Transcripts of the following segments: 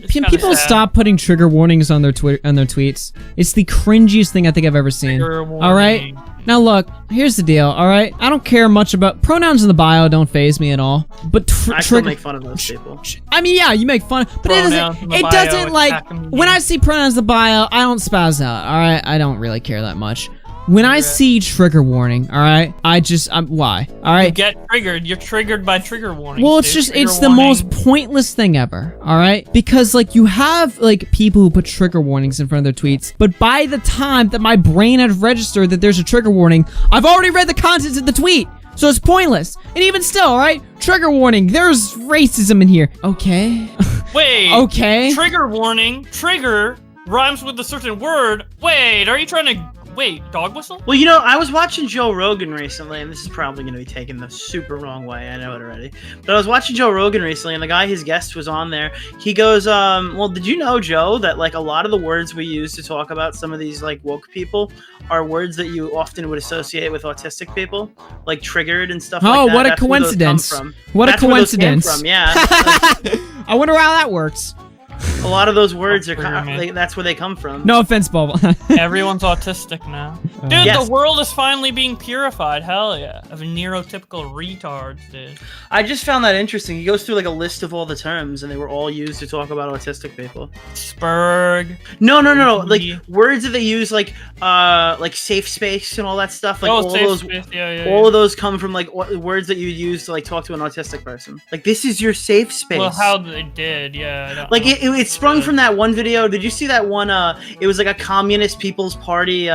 Can people stop putting trigger warnings on their tweets? It's the cringiest thing I think I've ever seen. All right. Now look, here's the deal. All right, I don't care much about pronouns in the bio. Don't faze me at all. But I still make fun of those people. I mean, yeah, you make fun, but it doesn't like when I see pronouns in the bio, I don't spaz out. All right, I don't really care that much. When I see trigger warning, all right, why? All right. You get triggered. You're triggered by trigger warnings. Well, it's the most pointless thing ever, all right? Because like you have like people who put trigger warnings in front of their tweets, but by the time that my brain had registered that there's a trigger warning, I've already read the contents of the tweet. So it's pointless. And even still, all right? Trigger warning. There's racism in here. Okay. Wait. Okay. Trigger warning. Trigger rhymes with a certain word. Wait, are you trying to... Wait, dog whistle? Well, you know, I was watching Joe Rogan recently, and this is probably going to be taken the super wrong way. I know it already. But I was watching Joe Rogan recently, and the guy, his guest, was on there. He goes, well, did you know, Joe, that, like, a lot of the words we use to talk about some of these, like, woke people are words that you often would associate with autistic people? Like, triggered and stuff like that. Oh, what a coincidence. What a coincidence. From, yeah. I wonder how that works. A lot of those words are that's where they come from. No offense, Bubble. Everyone's autistic now. Dude, yes. The world is finally being purified. Hell yeah. Of neurotypical retards, dude. I just found that interesting. He goes through like a list of all the terms, and they were all used to talk about autistic people. Spurg. No. Like words that they use, like safe space and all that stuff. Like all those, all of those come from like words that you use to like talk to an autistic person. Like this is your safe space. Well, how they did, yeah. Like it sprung from that one video. Did you see that one? It was like a Communist People's Party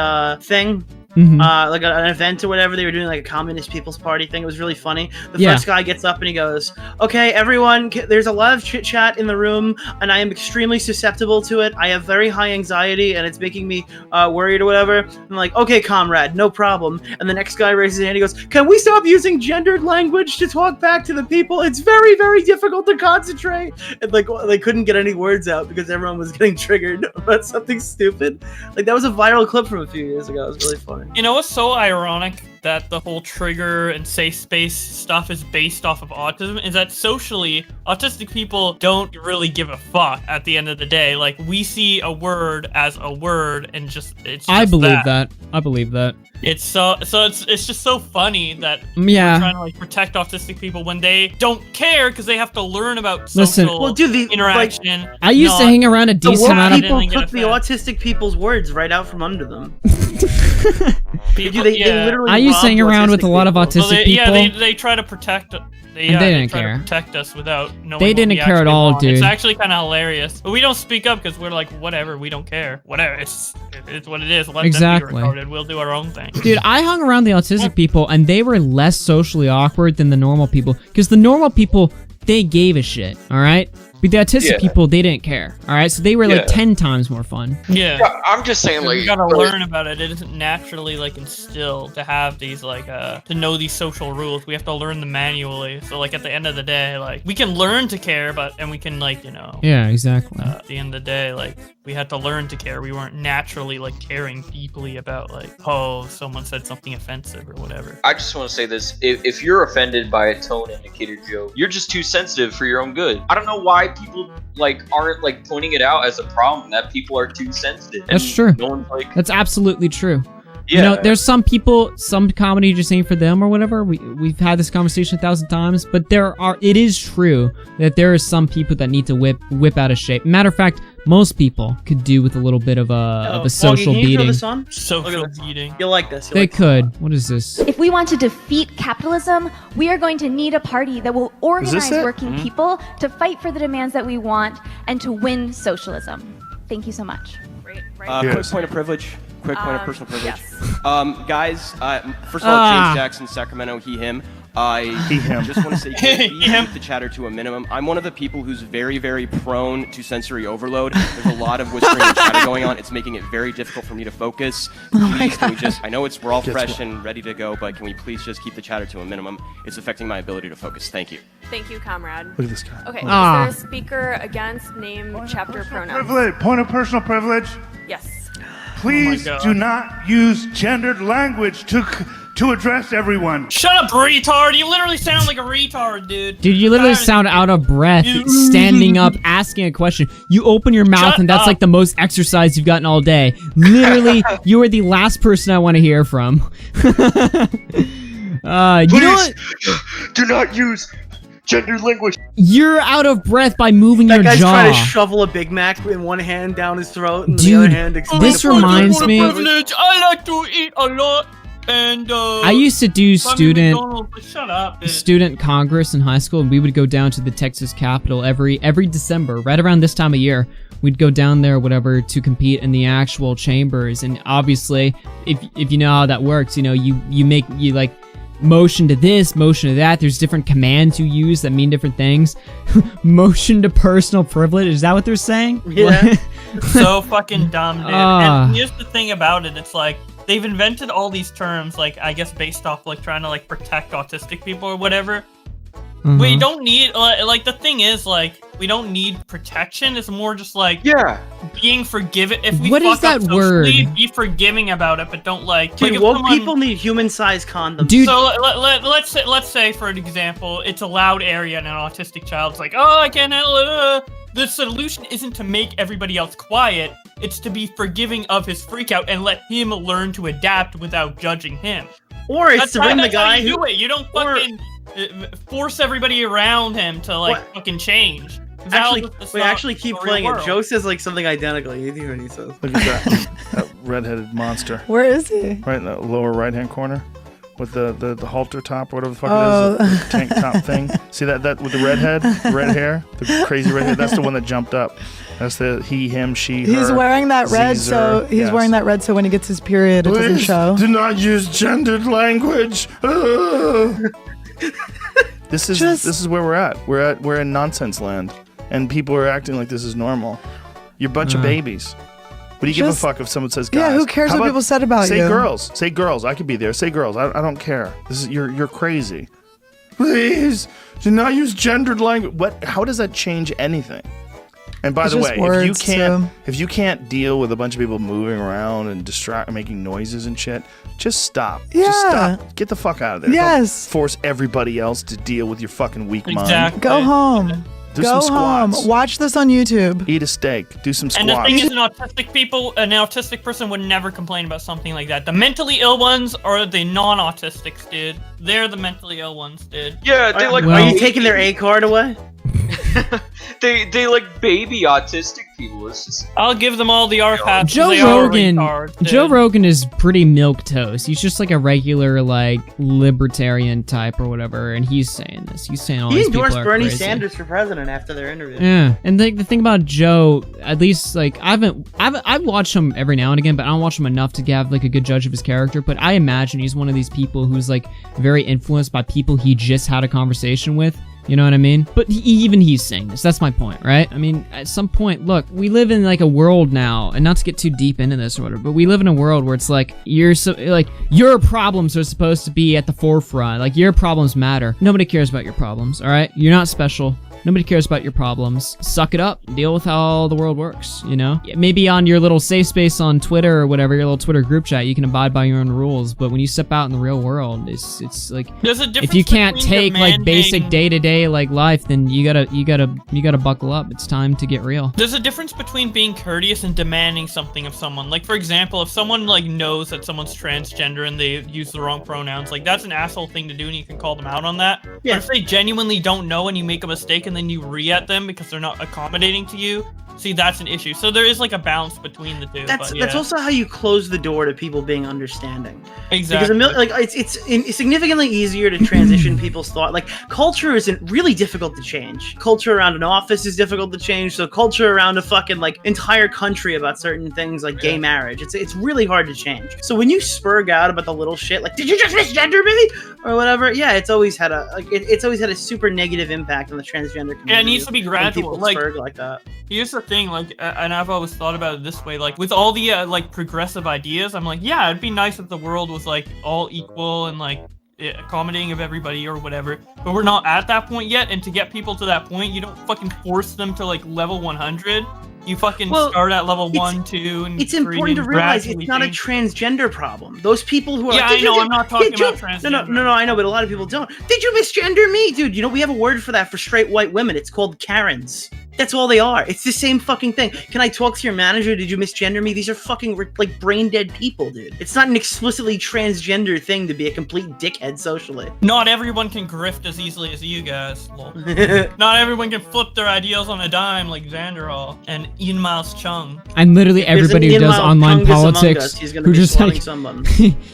thing. Mm-hmm. Like an event or whatever. They were doing like a Communist People's Party thing. It was really funny. The first guy gets up and he goes, okay, everyone, there's a lot of chit chat in the room and I am extremely susceptible to it. I have very high anxiety and it's making me worried or whatever. I'm like, okay, comrade, no problem. And the next guy raises his hand. He goes, can we stop using gendered language to talk back to the people? It's very, very difficult to concentrate. And like they couldn't get any words out because everyone was getting triggered about something stupid. Like that was a viral clip from a few years ago. It was really funny. You know what's so ironic that the whole trigger and safe space stuff is based off of autism is that socially, autistic people don't really give a fuck at the end of the day. Like, we see a word as a word and it's just I believe that. I believe that. It's it's just so funny that we're trying to like protect autistic people when they don't care because they have to learn about social interaction. Like, I used to hang around a decent amount of people took the autistic people's words right out from under them. They literally I used to hang around with a lot of autistic people. Yeah, they try to protect. They didn't care. To protect us without knowing. They didn't care at all, dude. It's actually kind of hilarious, but we don't speak up because we're like, whatever, we don't care. Whatever, it's what it is. Let them be recorded. We'll do our own thing. Dude, I hung around the autistic people, and they were less socially awkward than the normal people. Because the normal people, they gave a shit. All right. But the autistic people, they didn't care. All right, so they were like 10 times more fun. Yeah, I'm just saying, like, you gotta learn about it. It isn't naturally like instilled to have these like to know these social rules. We have to learn them manually. So like at the end of the day, like we can learn to care, and we can like Yeah, exactly. At the end of the day, like we had to learn to care. We weren't naturally like caring deeply about like someone said something offensive or whatever. I just want to say this: if you're offended by a tone indicator joke, you're just too sensitive for your own good. I don't know why people like aren't like pointing it out as a problem that people are too sensitive. That's true. No one's like, that's absolutely true. Yeah. You know, there's some people, some comedy just ain't for them or whatever. We've had this conversation 1,000 times, but it is true that there are some people that need to whip out of shape. Matter of fact, most people could do with a little bit of a social Augie, beating. Social beating. You'll like this. They could. What is this? If we want to defeat capitalism, we are going to need a party that will organize working people to fight for the demands that we want and to win socialism. Thank you so much. Quick point of privilege. Quick point of personal privilege. Yes. Guys, first of all, James Jackson, Sacramento, he, him. I just want to say, please keep the chatter to a minimum. I'm one of the people who's very, very prone to sensory overload. There's a lot of whispering and chatter going on. It's making it very difficult for me to focus. Please, can we just, I know we're all fresh and ready to go, but can we please just keep the chatter to a minimum? It's affecting my ability to focus. Thank you. Thank you, comrade. Look at this guy. Okay, is there a speaker against name, chapter, pronoun? Point of personal privilege. Yes. Please do not use gendered language to to address everyone. Shut up, retard! You literally sound like a retard, dude. Dude, you literally sound out of breath standing up, asking a question. You open your mouth and that's like the most exercise you've gotten all day. Literally, you are the last person I want to hear from. You know what? Do not use gendered language. You're out of breath by moving your That guy's jaw. trying to shovel a Big Mac in one hand down his throat and Dude, the other hand exploding. this reminds me. I like to eat a lot, and I used to do Shut up, dude. student congress in high school, and we would go down to the Texas Capitol every December, right around this time of year. We'd go down there, whatever, to compete in the actual chambers. And obviously, if you know how that works, you know, you like motion to this, motion to that. There's different commands you use that mean different things. Motion to personal privilege. Is that what they're saying? Yeah. So fucking dumb, dude. And here's the thing about it. It's like, they've invented all these terms, like, I guess based off, like, trying to, like, protect autistic people or whatever. We don't need, like, the thing is, like, we don't need protection. It's more just, like, being forgiven. If we What is fuck up that word? socially, be forgiving about it, but don't, like... Dude, if woke someone- people need human-sized condoms. Dude. So let's say for an example, it's a loud area and an autistic child's like, oh, I can't handle it. The solution isn't to make everybody else quiet. It's to be forgiving of his freak out and let him learn to adapt without judging him. Or it's to bring the guy who... who... do it. You don't fucking force everybody around him to, like, fucking change. We actually keep playing it. Joe says, like, something identical. You hear what he says. Look at that redheaded monster. Where is he? Right in the lower right-hand corner, with the halter top, or whatever the fuck it is, the tank top thing. See that with the red hair, the crazy red hair. That's the one that jumped up. That's the he, him, she, her. He's wearing that red, so he's wearing that red, so when he gets his period, it doesn't show. Do not use gendered language. This is where we're at. We're in nonsense land, and people are acting like this is normal. You're a bunch of babies. What do you give a fuck if someone says guys? Yeah, who cares what people said about you? Say girls. Say girls. I could be there. Say girls. I don't care. This is you're crazy. Please do not use gendered language. What? How does that change anything? And by the way, if you can't deal with a bunch of people moving around and making noises and shit, just stop. Yeah. Just stop. Get the fuck out of there. Yes. Don't force everybody else to deal with your fucking weak mind. Go home. Do some squats. Home. Watch this on YouTube. Eat a steak. Do some squats. And the thing is, an autistic person would never complain about something like that. The mentally ill ones are the non-autistics, dude. They're the mentally ill ones, dude. Yeah, they like. Are you taking their A card away? they like baby autistic people. It's just. I'll give them all the R pass. Joe Rogan is pretty milquetoast. He's just like a regular like libertarian type or whatever, and he's saying this. He's saying all these people are endorsed Bernie crazy. Sanders for president after their interview. Yeah, and the thing about Joe, at least like I've watched him every now and again, but I don't watch him enough to have like a good judge of his character. But I imagine he's one of these people who's like very influenced by people he just had a conversation with. You know what I mean? But even he's saying this. That's my point, right? I mean, at some point, look, we live in like a world now, and not to get too deep into this or whatever, but we live in a world where it's like your problems are supposed to be at the forefront. Like your problems matter. Nobody cares about your problems, all right? You're not special. Nobody cares about your problems. Suck it up. Deal with how the world works, you know? Maybe on your little safe space on Twitter or whatever, your little Twitter group chat, you can abide by your own rules. But when you step out in the real world, it's like There's a difference if you can't take demanding... like basic day-to-day like life, then you gotta buckle up. It's time to get real. There's a difference between being courteous and demanding something of someone. Like, for example, if someone like knows that someone's transgender and they use the wrong pronouns, like that's an asshole thing to do, and you can call them out on that. Yeah. But if they genuinely don't know and you make a mistake and then you re-at them because they're not accommodating to you, see, that's an issue. So there is like a balance between the two. That's also how you close the door to people being understanding. Exactly. Because it's significantly easier to transition people's thought. Like culture isn't really difficult to change. Culture around an office is difficult to change. So culture around a fucking like entire country about certain things like gay marriage, it's really hard to change. So when you spurg out about the little shit, like did you just misgender me or whatever? Yeah, it's always had a super negative impact on the transgender community. Yeah, it needs to be gradual. People like spurg like that. Here's the thing, like, and I've always thought about it this way, like, with all the, like, progressive ideas, I'm like, yeah, it'd be nice if the world was, like, all equal and, like, accommodating of everybody or whatever, but we're not at that point yet, and to get people to that point, you don't fucking force them to, like, level 100. You fucking start at level 1, 2, and it's important to realize it's not a transgender problem. Those people who are I know, I'm not talking about transgender. No, I know, but a lot of people don't. Did you misgender me? Dude, you know, we have a word for that for straight white women. It's called Karens. That's all they are. It's the same fucking thing. Can I talk to your manager? Did you misgender me? These are fucking like brain dead people, dude. It's not an explicitly transgender thing to be a complete dickhead socially. Not everyone can grift as easily as you guys. Not everyone can flip their ideals on a dime like Xanderall and Ian Miles Chung. And literally everybody who does online politics who just like,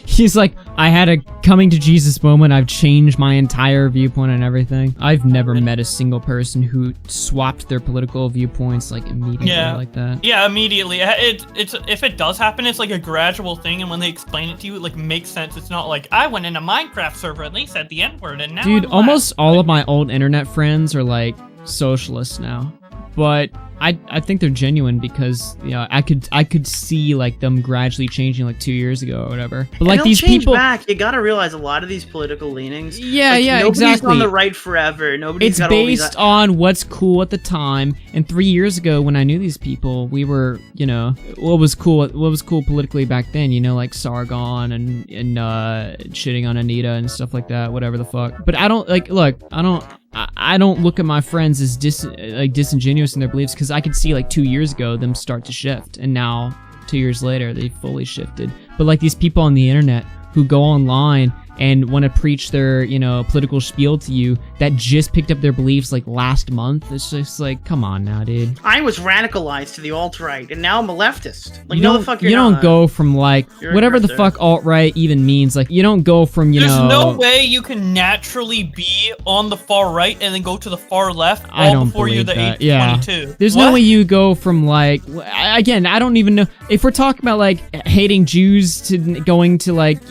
he's like, I had a coming to Jesus moment. I've changed my entire viewpoint and everything. I've never met a single person who swapped their political viewpoints like immediately like that. Yeah, immediately. It's if it does happen, it's like a gradual thing, and when they explain it to you, it like makes sense. It's not like I went in a Minecraft server and they said the N-word and now dude, almost all of my old internet friends are like socialists now. But I think they're genuine because, you know, I could see like them gradually changing like 2 years ago or whatever. But like these people back, you gotta realize a lot of these political leanings. Yeah, nobody's exactly. on the right forever. Nobody's got all these. It's based on what's cool at the time. And 3 years ago, when I knew these people, we were, you know, what was cool politically back then. You know, like Sargon and shitting on Anita and stuff like that. Whatever the fuck. But I don't like. Look, I don't look at my friends as disingenuous in their beliefs because I could see like 2 years ago them start to shift, and now 2 years later they fully shifted. But like these people on the internet who go online and want to preach their, you know, political spiel to you that just picked up their beliefs like last month, it's just like, come on now, dude. I was radicalized to the alt-right, and now I'm a leftist. Like, you don't go from like whatever the fuck alt-right even means. Like, you don't go from There's no way you can naturally be on the far right and then go to the far left before you're the age of 22. There's no way you go from like, again, I don't even know if we're talking about like hating Jews to going to like,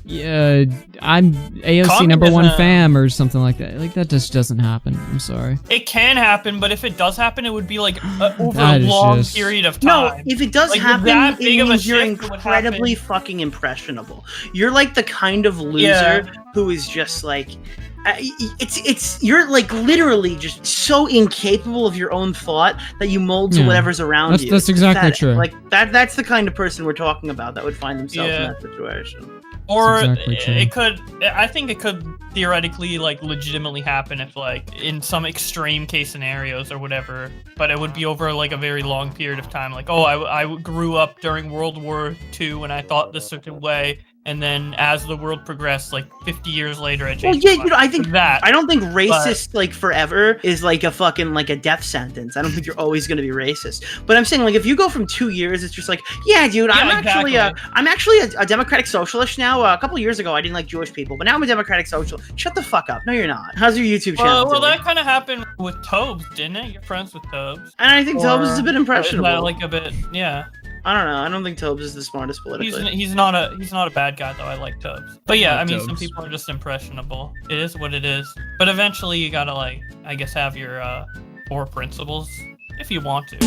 I'm AOC #1 fam or something like that. Like, that just doesn't happen. I'm sorry. It can happen, but if it does happen, it would be like over a long period of time. No, if it does happen, it means you're incredibly fucking impressionable. You're like the kind of loser who is just like, you're like literally just so incapable of your own thought that you mold to whatever's around you. That's exactly true. Like that's the kind of person we're talking about that would find themselves in that situation. Or it could, I think it could theoretically, like, legitimately happen if, like, in some extreme case scenarios or whatever, but it would be over, like, a very long period of time. Like, oh, I grew up during World War II and I thought this certain way, and then as the world progressed, like, 50 years later, it changed. Well, yeah, you know, I don't think racist, like, forever is, like, a fucking, like, a death sentence. I don't think you're always gonna be racist. But I'm saying, like, if you go from 2 years, it's just like, yeah, dude, I'm actually a democratic socialist now. A couple years ago, I didn't like Jewish people, but now I'm a democratic socialist. Shut the fuck up. No, you're not. How's your YouTube channel doing? Well, that kind of happened with Tobes, didn't it? You're friends with Tobes. And I think Tobes is a bit impressionable. Is that, like, a bit, yeah. I don't know. I don't think Tobes is the smartest politically. He's not a bad guy though. I like Tobes. But yeah, I mean, some people are just impressionable. It is what it is. But eventually, you gotta, like, I guess, have your core principles if you want to.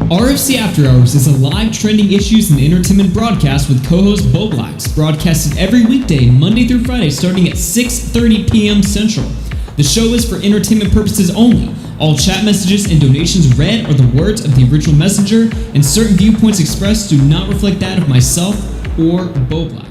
RFC After Hours is a live trending issues and entertainment broadcast with co-host Bowblax, broadcasted every weekday, Monday through Friday, starting at 6:30 p.m. Central. The show is for entertainment purposes only. All chat messages and donations read are the words of the original messenger, and certain viewpoints expressed do not reflect that of myself or Bowblax.